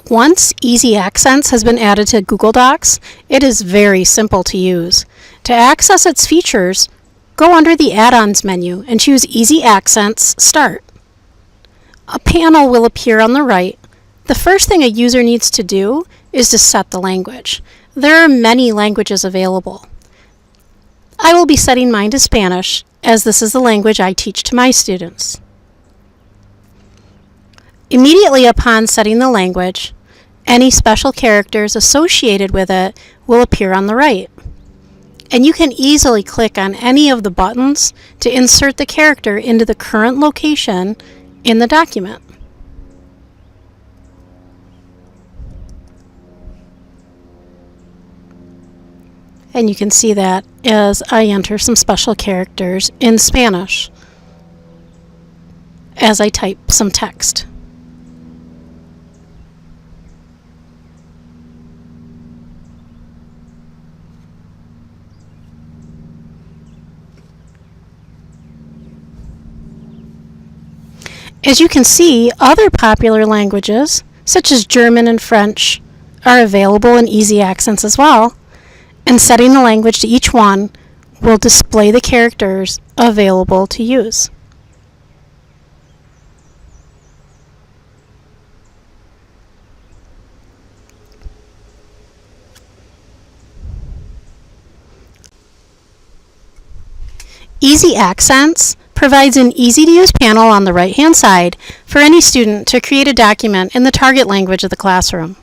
Once Easy Accents has been added to Google Docs, it is very simple to use. To access its features, go under the Add-ons menu and choose Easy Accents Start. A panel will appear on the right. The first thing a user needs to do is to set the language. There are many languages available. I will be setting mine to Spanish, as this is the language I teach to my students. Immediately upon setting the language, any special characters associated with it will appear on the right. And you can easily click on any of the buttons to insert the character into the current location in the document. And you can see that as I enter some special characters in Spanish as I type some text. As you can see, other popular languages, such as German and French, are available in Easy Accents as well, and setting the language to each one will display the characters available to use. Easy Accents provides an easy-to-use panel on the right-hand side for any student to create a document in the target language of the classroom.